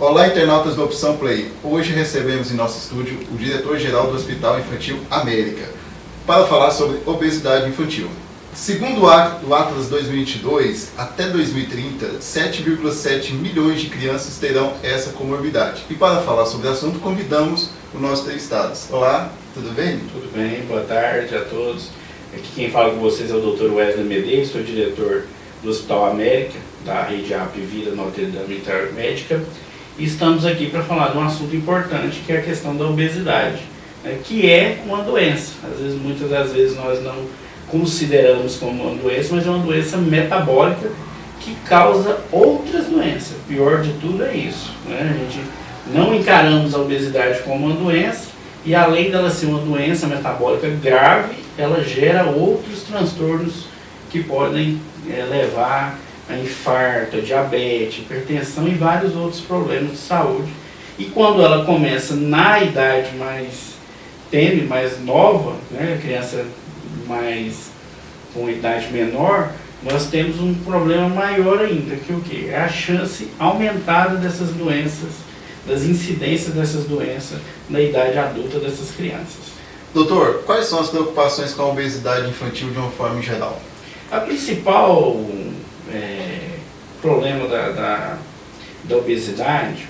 Olá, internautas do Opção Play. Hoje recebemos em nosso estúdio o diretor-geral do Hospital Infantil América para falar sobre obesidade infantil. Segundo o Atlas 2022, até 2030, 7,7 milhões de crianças terão essa comorbidade. E para falar sobre o assunto, convidamos o nosso entrevistado. Olá, tudo bem? Tudo bem, boa tarde a todos. Aqui quem fala com vocês é o Dr. Wesley Medeiros, sou diretor do Hospital América, da rede AP Vida Notre Dame Intermédica. E estamos aqui para falar de um assunto importante, que é a questão da obesidade, né, que é uma doença. Muitas das vezes nós não consideramos como uma doença, mas é uma doença metabólica que causa outras doenças. O pior de tudo é isso, né? A gente não encaramos a obesidade como uma doença e, além dela ser uma doença metabólica grave, ela gera outros transtornos que podem levar a infarto, a diabetes, hipertensão e vários outros problemas de saúde. E quando ela começa na idade mais tênue, mais nova, né, a criança com idade menor, nós temos um problema maior ainda, que o quê? É a chance aumentada dessas doenças, das incidências dessas doenças na idade adulta dessas crianças. Doutor, quais são as preocupações com a obesidade infantil de uma forma geral? A principal problema da obesidade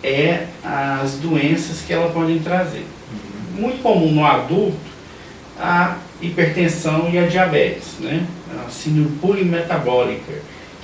é as doenças que ela pode trazer. Muito comum no adulto, a hipertensão e a diabetes, né? A síndrome polimetabólica,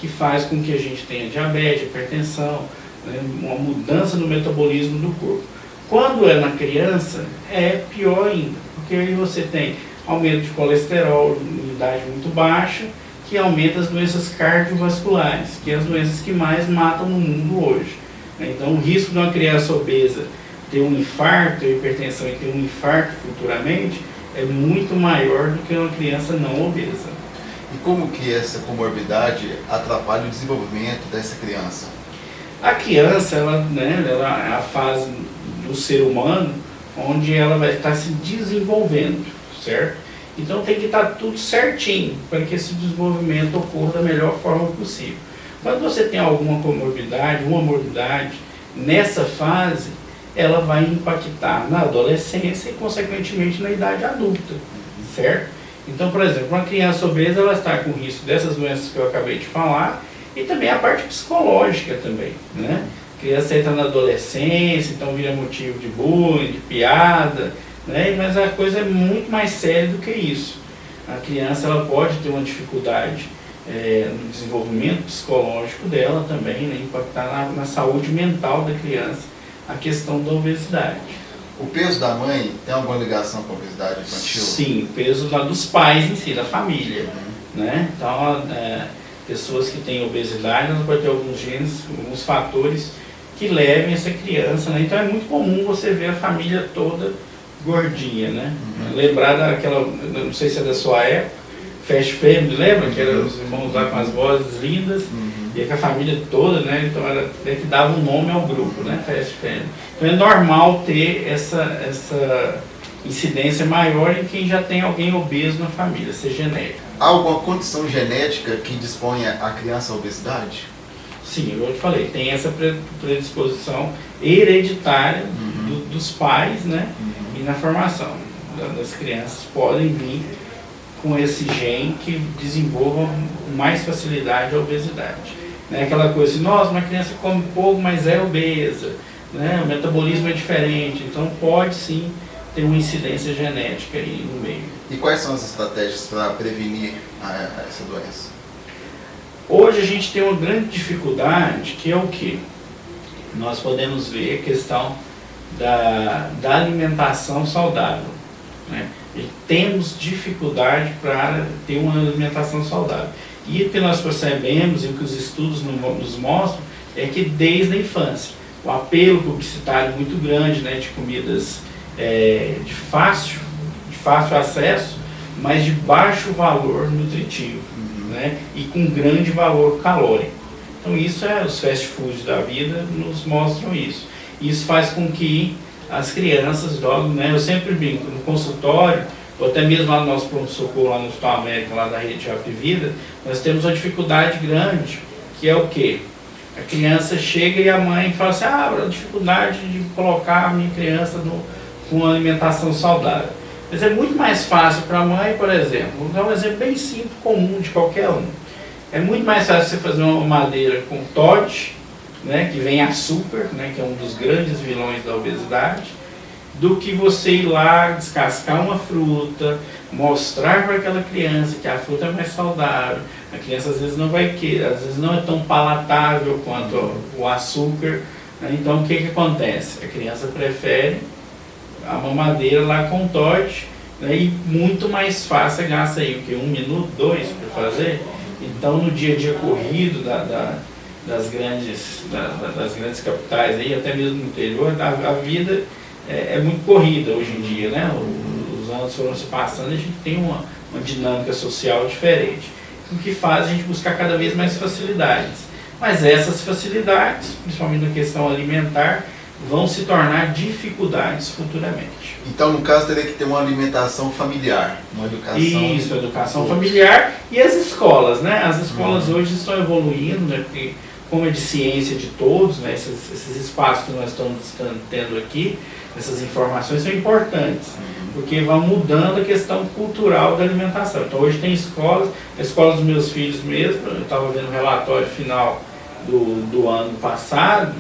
que faz com que a gente tenha diabetes, hipertensão, né? Uma mudança no metabolismo do corpo. Quando é na criança, é pior ainda, porque aí você tem aumento de colesterol em idade muito baixa, que aumenta as doenças cardiovasculares, que é as doenças que mais matam no mundo hoje. Então, o risco de uma criança obesa ter um infarto, hipertensão e ter um infarto futuramente é muito maior do que uma criança não obesa. E como que essa comorbidade atrapalha o desenvolvimento dessa criança? A criança, ela é a fase do ser humano onde ela vai estar se desenvolvendo, certo? Então tem que estar tudo certinho para que esse desenvolvimento ocorra da melhor forma possível. Quando você tem alguma comorbidade, uma morbidade, nessa fase, ela vai impactar na adolescência e, consequentemente, na idade adulta, certo? Então, por exemplo, uma criança obesa, ela está com risco dessas doenças que eu acabei de falar e também a parte psicológica também, né? A criança entra na adolescência, então vira motivo de bullying, de piada, né? Mas a coisa é muito mais séria do que isso. A criança ela pode ter uma dificuldade no desenvolvimento psicológico dela também, né? Impactar na saúde mental da criança a questão da obesidade. O peso da mãe tem alguma ligação com a obesidade infantil? Sim, o peso dos pais em si, da família. Né? Então, pessoas que têm obesidade, elas podem ter alguns genes, alguns fatores que levem essa criança. Né? Então, é muito comum você ver a família toda gordinha. Né? Lembrar daquela, não sei se é da sua época, Fast Family, lembra? Que eram os irmãos lá com as vozes lindas, e com a família toda, né? Então era que dava um nome ao grupo, né? Fast Family. Então é normal ter essa incidência maior em quem já tem alguém obeso na família, ser genético. Há alguma condição genética que disponha a criança à obesidade? Sim, eu te falei, tem essa predisposição hereditária dos pais, né? E na formação das crianças podem vir com esse gene que desenvolva com mais facilidade a obesidade. Né? Aquela coisa assim, nossa, uma criança come pouco, mas é obesa, né? O metabolismo é diferente, então pode sim ter uma incidência genética aí no meio. E quais são as estratégias para prevenir essa doença? Hoje a gente tem uma grande dificuldade, que é o quê? Nós podemos ver a questão da alimentação saudável, né? E temos dificuldade para ter uma alimentação saudável. E o que nós percebemos e o que os estudos nos mostram é que desde a infância, o apelo publicitário muito grande, né, de comidas de fácil acesso, mas de baixo valor nutritivo, né, e com grande valor calórico. Então isso os fast foods da vida nos mostram isso. Isso faz com que as crianças logo, né, eu sempre brinco, no consultório, ou até mesmo lá no nosso pronto-socorro, lá no Hospital América, lá da rede AP Vida, nós temos uma dificuldade grande, que é o quê? A criança chega e a mãe fala assim, a dificuldade de colocar a minha criança com uma alimentação saudável. Mas é muito mais fácil para a mãe, por exemplo, vou dar um exemplo bem simples, comum de qualquer um. É muito mais fácil você fazer uma mamadeira com Toddy, né, que vem açúcar, né, que é um dos grandes vilões da obesidade, do que você ir lá descascar uma fruta, mostrar para aquela criança que a fruta é mais saudável. A criança às vezes não vai querer, às vezes não é tão palatável quanto o açúcar, né? Então o que acontece? A criança prefere a mamadeira lá com Toddy, né, e muito mais fácil, gasta aí o que? 1 minuto, 2 para fazer. Então no dia a dia corrido das grandes capitais, aí, até mesmo no interior, a vida é muito corrida hoje em dia, né? Os anos foram se passando e a gente tem uma dinâmica social diferente, o que faz a gente buscar cada vez mais facilidades. Mas essas facilidades, principalmente na questão alimentar, vão se tornar dificuldades futuramente. Então, no caso, teria que ter uma alimentação familiar, uma educação... Isso, educação familiar e as escolas, né? As escolas hoje estão evoluindo, né? Porque, como é de ciência de todos, né? Esses espaços que nós estamos tendo aqui, essas informações são importantes, porque vão mudando a questão cultural da alimentação. Então, hoje tem escolas, a escola dos meus filhos mesmo, eu estava vendo o relatório final do ano passado,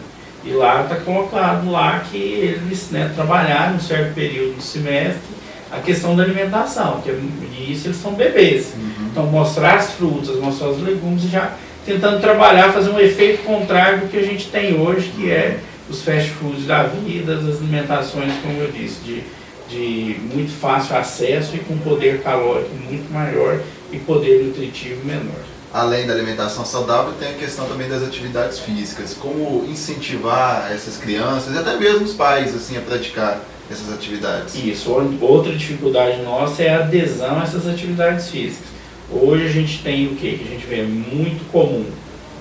e lá está colocado lá que eles, né, trabalharam um certo período do semestre a questão da alimentação, que isso eles são bebês. Então mostrar as frutas, mostrar os legumes, já tentando trabalhar, fazer um efeito contrário do que a gente tem hoje, que é os fast foods da vida, as alimentações, como eu disse, de muito fácil acesso e com poder calórico muito maior e poder nutritivo menor. Além da alimentação saudável, tem a questão também das atividades físicas. Como incentivar essas crianças e até mesmo os pais assim, a praticar essas atividades? Isso. Outra dificuldade nossa é a adesão a essas atividades físicas. Hoje a gente tem o que a gente vê muito comum?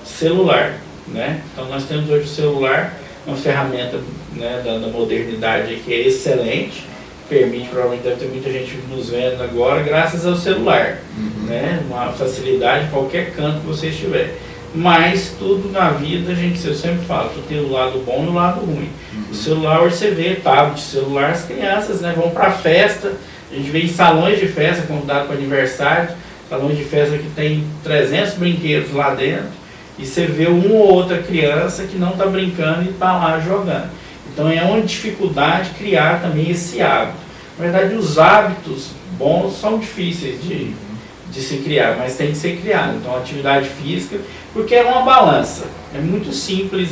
Celular, né? Então nós temos hoje o celular, uma ferramenta, né, da modernidade que é excelente, permite, provavelmente deve ter muita gente nos vendo agora, graças ao celular, né? Uma facilidade em qualquer canto que você estiver. Mas tudo na vida, eu sempre falo, que tem o lado bom e o lado ruim. O celular, hoje você vê, tablet, celular, as crianças, né, vão para festa, a gente vê em salões de festa, convidado para aniversário, salões de festa que tem 300 brinquedos lá dentro, e você vê uma ou outra criança que não está brincando e está lá jogando. Então é uma dificuldade criar também esse hábito. Na verdade, os hábitos bons são difíceis de se criar, mas tem que ser criado. Então, atividade física, porque é uma balança. É muito simples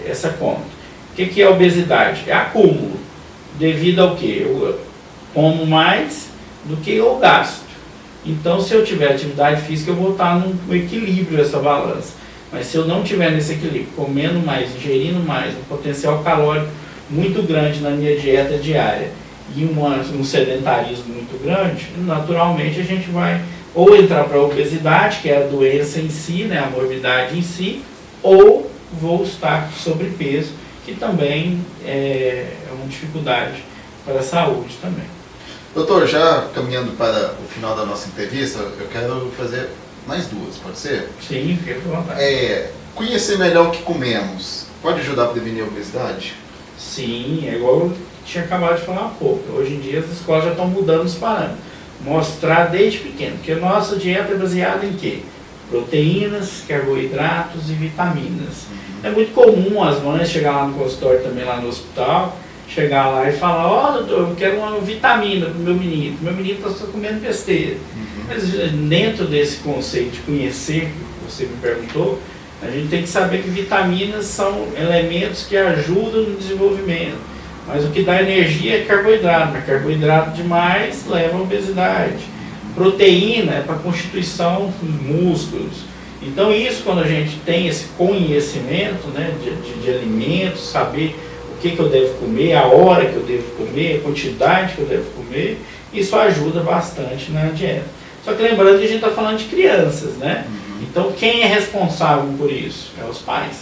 essa conta. O que é a obesidade? É acúmulo. Devido ao quê? Eu como mais do que eu gasto. Então, se eu tiver atividade física, eu vou estar no equilíbrio dessa balança. Mas se eu não tiver nesse equilíbrio, comendo mais, ingerindo mais, um potencial calórico muito grande na minha dieta diária e um sedentarismo muito grande, naturalmente a gente vai ou entrar para a obesidade, que é a doença em si, né, a morbidade em si, ou vou estar com sobrepeso, que também é uma dificuldade para a saúde também. Doutor, já caminhando para o final da nossa entrevista, eu quero fazer mais duas, pode ser? Sim, fica à vontade. Conhecer melhor o que comemos pode ajudar a prevenir a obesidade? Sim, é igual eu tinha acabado de falar há pouco. Hoje em dia as escolas já estão mudando os parâmetros. Mostrar desde pequeno, porque a nossa dieta é baseada em quê? Proteínas, carboidratos e vitaminas. É muito comum as mães chegar lá no consultório, também lá no hospital, chegar lá e falar, doutor, eu quero uma vitamina para o meu menino está só comendo besteira. Mas dentro desse conceito de conhecer, que você me perguntou, a gente tem que saber que vitaminas são elementos que ajudam no desenvolvimento. Mas o que dá energia é carboidrato, mas carboidrato demais leva à obesidade. Proteína é para a constituição dos músculos. Então isso, quando a gente tem esse conhecimento, né, de alimentos, saber o que eu devo comer, a hora que eu devo comer, a quantidade que eu devo comer, isso ajuda bastante na dieta. Só que lembrando que a gente está falando de crianças, né? Então quem é responsável por isso? É os pais.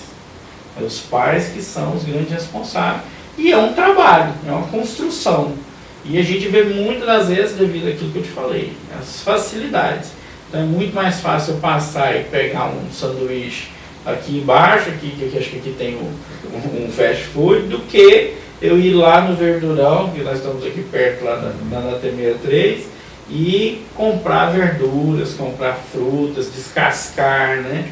É os pais que são os grandes responsáveis. E é um trabalho, é uma construção. E a gente vê muitas das vezes, devido àquilo que eu te falei, as facilidades. Então é muito mais fácil eu passar e pegar um sanduíche aqui embaixo, que acho que aqui tem um fast food, do que eu ir lá no Verdurão, que nós estamos aqui perto, lá na T63, e comprar verduras, comprar frutas, descascar, né?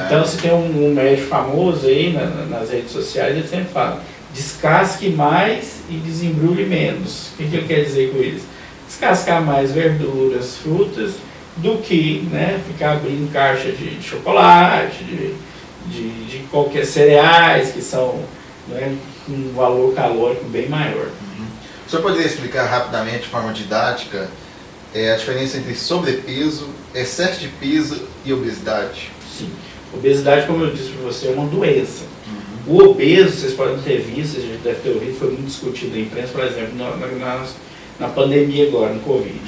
Então, se tem um médico famoso aí nas redes sociais, ele sempre fala: descasque mais e desembrulhe menos. O que ele quer dizer com isso? Descascar mais verduras, frutas, do que, né, ficar abrindo caixa de chocolate, de qualquer cereais que são, né, com um valor calórico bem maior. O senhor poderia explicar rapidamente, de forma didática, a diferença entre sobrepeso, excesso de peso e obesidade? Sim. Obesidade, como eu disse para você, é uma doença. O obeso, vocês podem ter visto, a gente deve ter ouvido, foi muito discutido na imprensa, por exemplo, na pandemia agora, no Covid.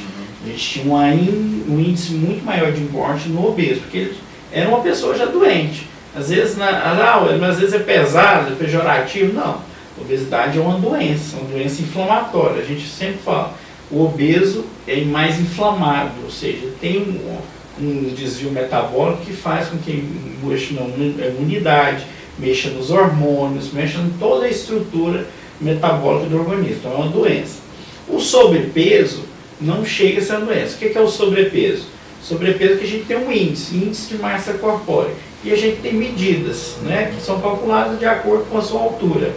A gente tinha um índice muito maior de morte no obeso, porque ele era uma pessoa já doente. Às vezes, às vezes é pesado, é pejorativo. Não. Obesidade é uma doença inflamatória. A gente sempre fala, o obeso é mais inflamado, ou seja, tem um desvio metabólico que faz com que mexa na imunidade, mexa nos hormônios, mexa em toda a estrutura metabólica do organismo. Então é uma doença. O sobrepeso não chega a ser uma doença. O que é o sobrepeso? Sobrepeso é que a gente tem um índice de massa corpórea. E a gente tem medidas, né, que são calculadas de acordo com a sua altura,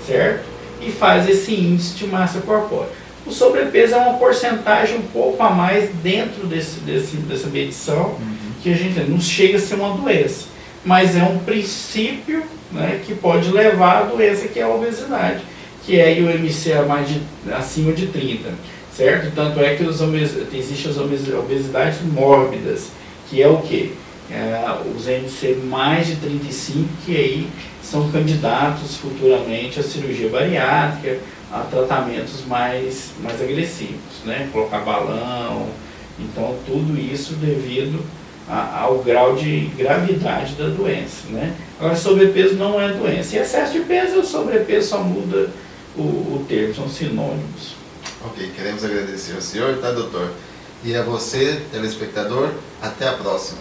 certo? E faz esse índice de massa corpórea. O sobrepeso é uma porcentagem um pouco a mais dentro dessa medição, que a gente não chega a ser uma doença, mas é um princípio, né, que pode levar à doença, que é a obesidade, que é IMC acima de 30, certo? Tanto é que existem as obesidades mórbidas, que é o quê? Os IMC mais de 35, que aí são candidatos futuramente à cirurgia bariátrica, a tratamentos mais agressivos, né? Colocar balão, então tudo isso devido ao grau de gravidade da doença, né? Agora, sobrepeso não é doença, e excesso de peso e o sobrepeso só muda o termo, são sinônimos. Ok, queremos agradecer ao senhor, tá, doutor? E a você, telespectador, até a próxima.